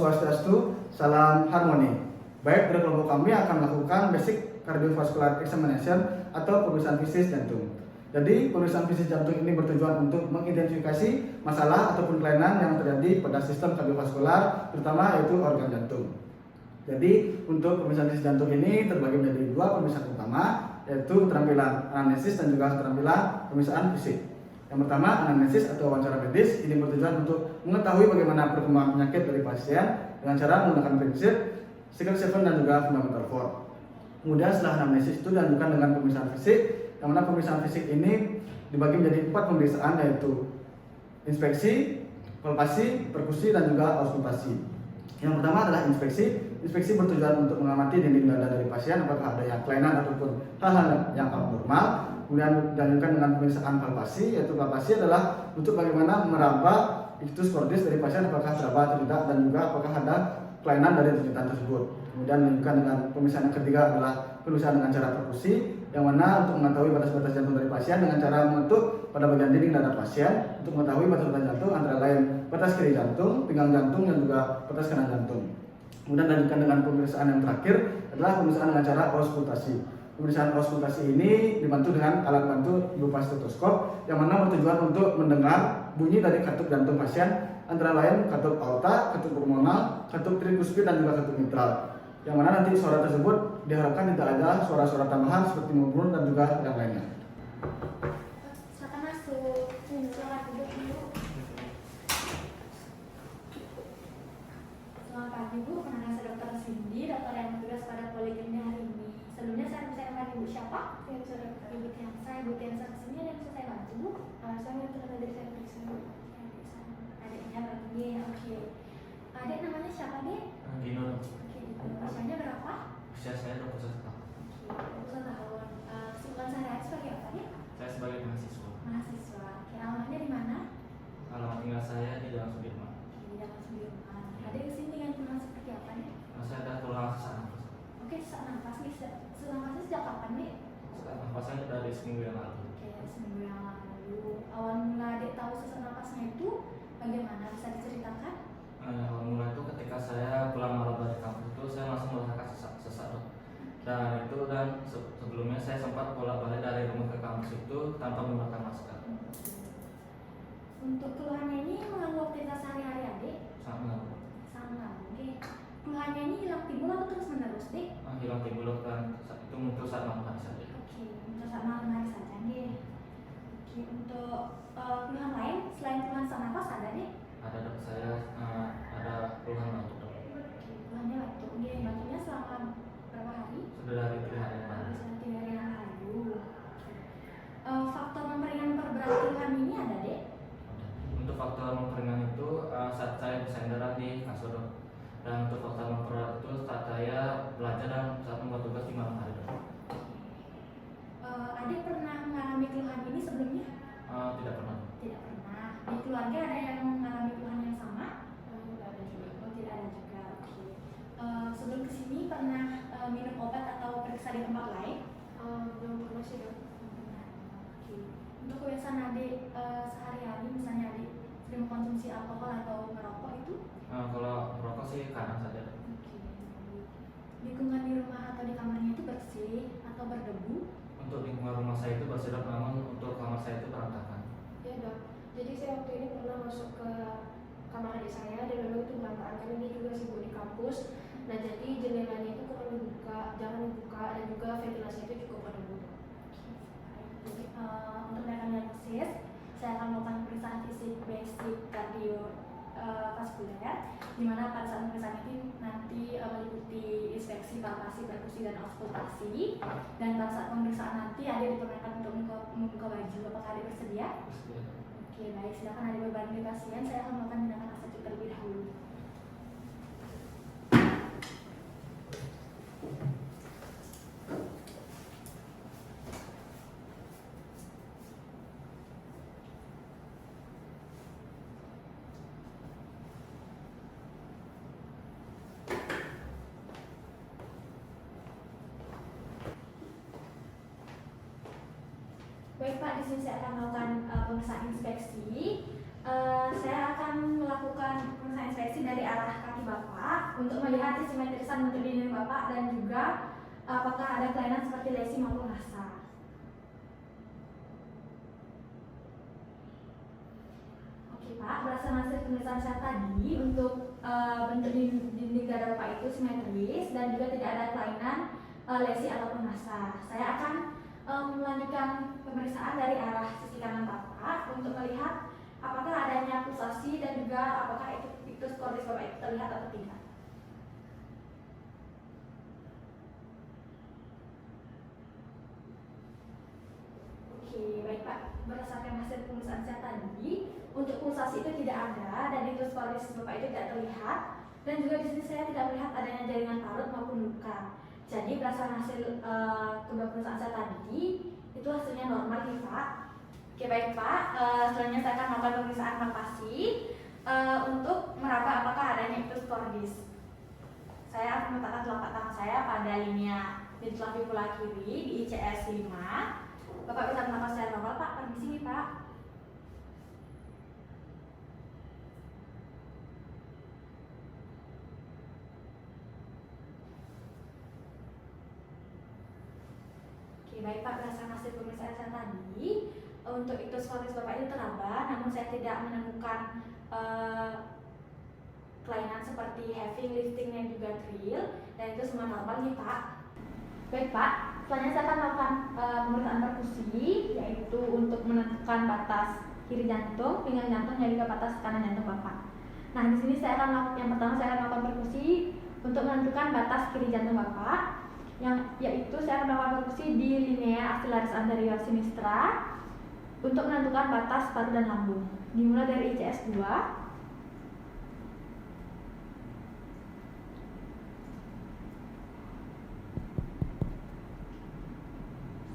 Swastiastu, salam harmoni. Baik, pada kelompok kami akan melakukan basic cardiovascular examination atau pemeriksaan fisik jantung. Jadi, pemeriksaan fisik jantung ini bertujuan untuk mengidentifikasi masalah ataupun kelainan yang terjadi pada sistem kardiovaskular, terutama yaitu organ jantung. Jadi, untuk pemeriksaan fisik jantung ini terbagi menjadi dua pemeriksaan utama, yaitu keterampilan anamnesis dan juga keterampilan pemeriksaan fisik. Yang pertama, anamnesis atau wawancara medis. Ini bertujuan untuk mengetahui bagaimana perkembangan penyakit dari pasien dengan cara menggunakan prinsip Secret Seven dan juga Fundamental Four. Kemudian setelah anamnesis itu dilanjutkan dengan pemeriksaan fisik, yang mana pemeriksaan fisik ini dibagi menjadi 4 pemeriksaan, yaitu inspeksi, palpasi, perkusi, dan juga auskultasi. Yang pertama adalah inspeksi. Inspeksi bertujuan untuk mengamati dinding dada dari pasien apakah ada yang kelainan ataupun hal-hal yang abnormal. Kemudian dilanjutkan dengan pemeriksaan palpasi, yaitu palpasi adalah untuk bagaimana meraba ictus cordis dari pasien apakah teraba atau tidak, dan juga apakah ada kelainan dari tuntutan tersebut. Kemudian dilanjutkan dengan pemeriksaan yang ketiga adalah pemeriksaan dengan cara perkusi, yang mana untuk mengetahui batas-batas jantung dari pasien dengan cara mengetuk pada bagian dinding dada pasien untuk mengetahui batas-batas jantung antara lain batas kiri jantung, pinggang jantung, dan juga batas kanan jantung. Kemudian dilanjutkan dengan pemeriksaan yang terakhir adalah pemeriksaan dengan cara auskultasi. Pemeriksaan auskultasi ini dibantu dengan alat bantu berupa stetoskop, yang mana bertujuan untuk mendengar bunyi dari katup jantung pasien, antara lain katup aorta, katup pulmonal, katup tricuspid, dan juga katup mitral. Yang mana nanti suara tersebut diharapkan tidak ada suara-suara tambahan seperti murmur dan juga yang lainnya. Silakan masuk. Silakan duduk dulu. Selamat pagi Bu, kenalkan saya Dr. Cindy, dokter yang bertugas pada Poliklinik hari ini. Sebelumnya saya bisa dengan Ibu siapa? Ibu Tiansa. Ibu Tiansa kesini ada yang bisa saya bantu Bu? Saya telah dari saya periksa. Adiknya berarti, oke. Adik namanya siapa Dek? Dino. Oke, usianya berapa? Usia saya 21 tahun. Oke, 21 tahun. Kesibukan sehari-hari sebagai apa Dek? Saya sebagai mahasiswa. Mahasiswa. Oke, alamatnya di mana? Alamat tinggal saya di Jalan Sudirman. Oke, di dalam Sudirman. Adik kesini dengan keluhan seperti apa Dek? Saya ada keluhan sesak nafas. Oke, sesak nafas nih. Sesak nafasnya sejak kapan Dek? Sesak nafas saya dari seminggu yang lalu. Oke, seminggu yang lalu. Awal mula Dek tahu sesak nafasnya itu bagaimana? Bisa diceritakan? Awal mula itu ketika saya pulang malam dari kampus itu saya langsung merasakan sesak. Dan itu sebelumnya saya sempat bolak-balik dari rumah ke kampus itu tanpa menggunakan masker. Untuk keluhannya ini mengganggu aktivitas sehari-hari Adik? Sangat Sangat. Oke. Keluhannya ini hilang timbul atau terus menerus Dek? hilang timbul dan itu muncul saat malam hari saja. Oke, untuk saat malam hari saja nih. Oke, untuk keluhan lain selain keluhan sesak nafas ada Dek? Ada dok, saya ada keluhan batuk dok. Oke, keluhannya batuk. Dia batuknya selama berapa hari? Sudah dari 3 hari yang lalu. Bisa 3 hari yang lalu. Faktor memperingan perberat keluhan ini ada Dek? Untuk faktor memperingan itu saat saya bersandar di kasur dok. Dan untuk faktor mempererat itu saat saya belajar dan saat membuat tugas di malam hari dok. Adik pernah mengalami keluhan ini sebelumnya? Tidak pernah. Tidak pernah. Di keluarga ada yang mengalami keluhan yang sama? Tidak ada juga. Oh, tidak ada juga. Oke. Sebelum kesini pernah minum obat atau periksa di tempat lain? Belum pernah sih dok. Oke. Untuk kebiasaan adik sehari-hari, misalnya adik sering mengkonsumsi alkohol atau merokok itu? Kalau merokok sih kadang saja dok. Oke. Lingkungan di rumah atau di kamarnya itu bersih atau berdebu? Untuk lingkungan rumah saya itu bersih dok, namun untuk kamar saya itu berantakan. Ya dok. Jadi saya waktu ini pernah masuk ke kamar adik saya dan memang itu berantakan karena dia juga sibuk di kampus. Nah jadi jendelanya itu kurang dibuka, jangan dibuka, dan juga ventilasi itu cukup berdebu. Jadi untuk melakukan diagnosis, saya akan melakukan pemeriksaan fisik basic kardiovaskuler, di mana pada saat pemeriksaan ini nanti meliputi inspeksi, palpasi, perkusi, dan auskultasi. Dan pada saat pemeriksaan nanti adik diperkenalkan untuk membuka baju. Apakah adik bersedia? Bersedia, dok. Oke, baik. Silakan adik berbanding di pasien. Saya akan melakukan tindakan asesmen terlebih dahulu. Baik Pak, di sini saya akan melakukan pemeriksaan inspeksi. Saya akan melakukan pemeriksaan inspeksi inspeksi dari arah kaki Bapak untuk melihat kesimetrisan bentuk dinding Bapak dan juga apakah ada kelainan seperti lesi maupun rasa. Oke Pak, berdasarkan hasil pemeriksaan saya tadi untuk bentuk dinding dada Bapak itu simetris dan juga tidak ada kelainan lesi ataupun rasa. Saya akan melanjutkan pemeriksaan dari arah sisi kanan Bapak untuk melihat apakah adanya pulsasi dan juga apakah ictus cordis Bapak itu terlihat atau tidak. Oke, baik Pak. Berdasarkan hasil pemeriksaan saya tadi, untuk pulsasi itu tidak ada dan ictus cordis Bapak itu tidak terlihat dan juga di sini saya tidak melihat adanya jaringan parut maupun luka. Jadi berdasarkan hasil kedua pemeriksaan saya tadi, itu hasilnya normal nih Pak. Oke baik Pak, selanjutnya saya akan melakukan pemeriksaan palpasi untuk meraba apakah adanya ictus cordis. Saya akan meletakkan telapak tangan saya pada linea midclavicula kiri di ICS 5. Bapak bisa menafas secara normal Pak, permisi nih Pak. Oke baik Pak, berdasarkan hasil pemeriksaan saya tadi, untuk ictus cordis Bapak itu teraba, namun saya tidak menemukan kelainan seperti having, lifting, dan juga drill, dan itu semua normal nih Pak. Baik Pak, selanjutnya saya akan melakukan pemeriksaan perkusi, yaitu untuk menentukan batas kiri jantung, pinggang jantung, dan juga batas kanan jantung Bapak. Nah di sini saya akan melakukan, yang pertama saya akan melakukan perkusi untuk menentukan batas kiri jantung Bapak, yaitu saya akan melakukan perkusi di linea axillaris anterior sinistra untuk menentukan batas paru dan lambung. Dimulai dari ICS 2.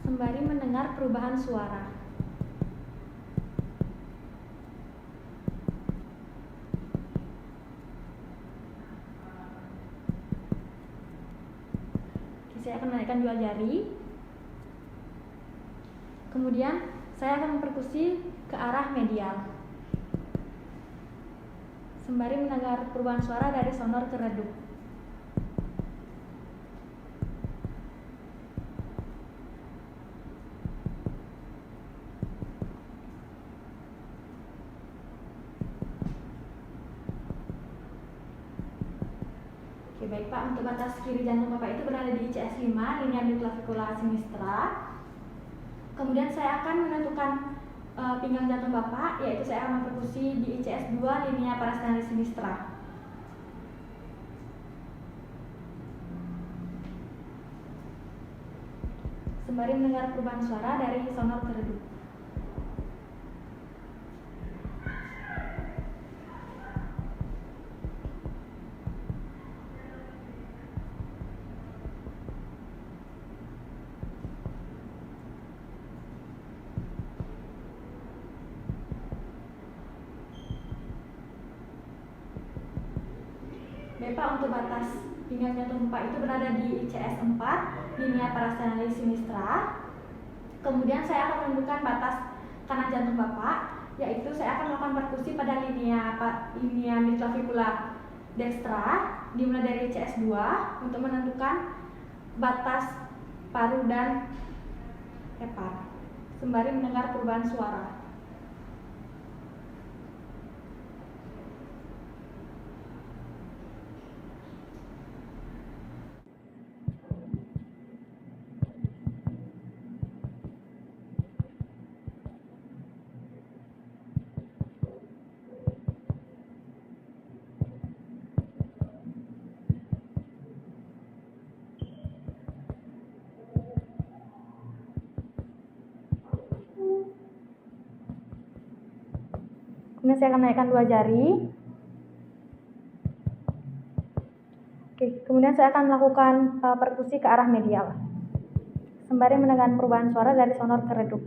Sembari mendengar perubahan suara. Saya akan menaikkan dua jari. Kemudian saya akan memperkusi ke arah medial. Sembari mendengar perubahan suara dari sonor ke redup. Oke baik Pak, untuk batas kiri jantung Bapak itu berada di ICS 5, linea midclavicula sinistra. Kemudian saya akan menentukan pinggang jantung Bapak, yaitu saya akan memperkusi di ICS 2, linea parasternal sinistra. Sembari mendengar perubahan suara dari sonor ke redup. Bapak, untuk batas pinggang jantung Bapak itu berada di ICS 4, linea parasternal sinistra. Kemudian saya akan menentukan batas kanan jantung Bapak, yaitu saya akan melakukan perkusi pada linea midclavicula dextra, dimulai dari ICS 2 untuk menentukan batas paru dan hepar, sembari mendengar perubahan suara. Kemudian saya akan naikkan dua jari. Oke, kemudian saya akan melakukan perkusi ke arah medial, sembari mendengar perubahan suara dari sonor ke redup.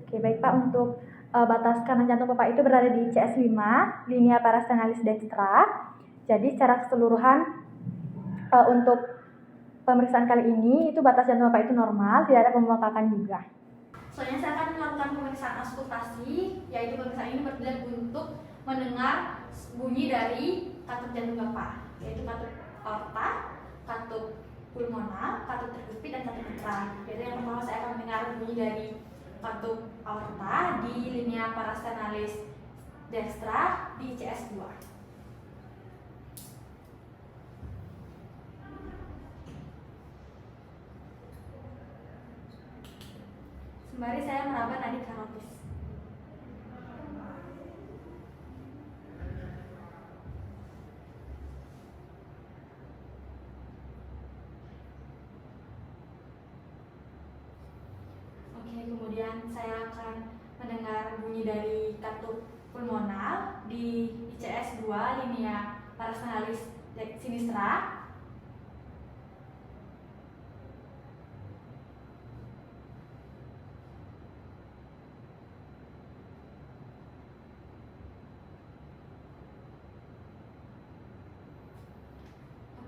Oke, baik Pak, untuk batas kanan jantung Bapak itu berada di ICS 5, linea parasternalis dextra. Jadi secara keseluruhan untuk pemeriksaan kali ini itu batas jantung Bapak itu normal, tidak ada pembengkakan juga. Selanjutnya saya akan melakukan pemeriksaan auskultasi, yaitu pemeriksaan ini bertujuan untuk mendengar bunyi dari katup jantung Bapak, yaitu katup aorta, katup pulmonal, katup trikuspid, dan katup mitral. Jadi yang pertama saya akan mendengar bunyi dari katup aorta di linea parastenalis dextra di ICS 2. Sembari saya meraba nadi karotis. Oke, kemudian saya akan mendengar bunyi dari katup pulmonal di ICS 2 linea parastenalis sinistra.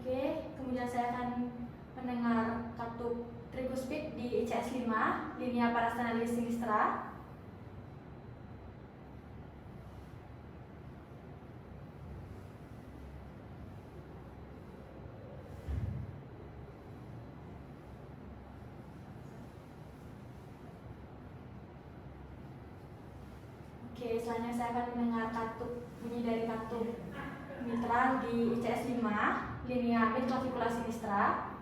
Oke, kemudian saya akan mendengar katup trikuspid di ICS 5 linea parastenalis sinistra. Oke, selanjutnya saya akan mendengar bunyi dari katup mitral di ICS 5 linea midclavicular sinistra.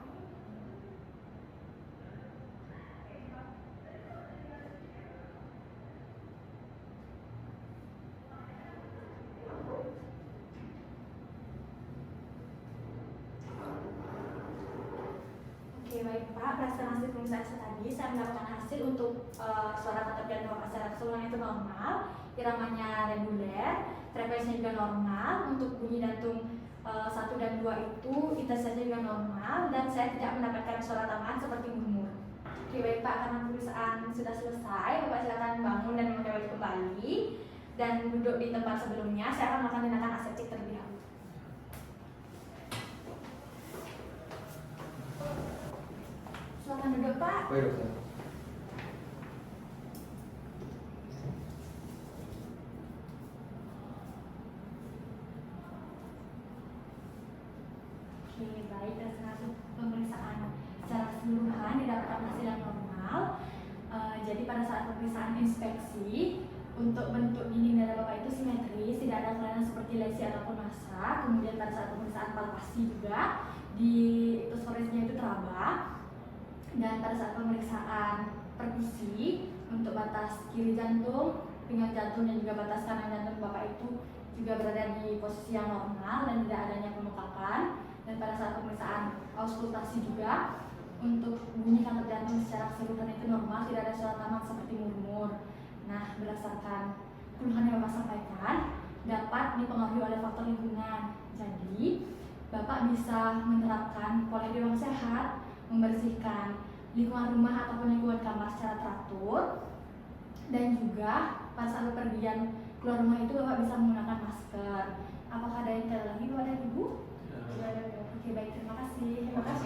Oke, baik Pak, berdasarkan hasil pemeriksaan saya tadi, saya mendapatkan hasil untuk suara katup jantung Bapak secara keseluruhan itu normal, iramanya reguler, frekuensinya juga normal, untuk bunyi jantung 1 dan 2 itu intensitasnya juga normal, dan saya tidak mendapatkan suara tambahan seperti murmur. Oke, baik Pak, karena pemeriksaan sudah selesai, Bapak silakan bangun dan memakai baju kembali, dan duduk di tempat sebelumnya. Saya akan melakukan tindakan aseptik terlebih dahulu. Silakan duduk Pak. Baik dokter. Oke, baik, dan hasil pemeriksaan secara keseluruhan didapatkan hasil yang normal. Jadi pada saat pemeriksaan inspeksi, untuk bentuk dinding dada Bapak itu simetris, tidak ada kelainan seperti lesi ataupun massa. Kemudian pada saat pemeriksaan palpasi juga di itosporesnya itu teraba. Dan pada saat pemeriksaan perkusi untuk batas kiri jantung, pinggang jantung, dan juga batas kanan jantung Bapak itu juga berada di posisi yang normal dan tidak adanya pembengkakan. Dan pada saat pemeriksaan auskultasi juga untuk bunyi katup jantung secara keseluruhan itu normal, tidak ada suara tamak seperti murmur. Nah, berdasarkan keluhan yang Bapak sampaikan dapat dipengaruhi oleh faktor lingkungan. Jadi, Bapak bisa menerapkan pola hidup yang sehat, membersihkan lingkungan rumah ataupun lingkungan kamar secara teratur, dan juga pada saat bepergian keluar rumah itu Bapak bisa menggunakan masker. Apakah ada yang lagi Bapak dan Ibu? Tidak ada. Oke, baik, terima kasih. Terima kasih.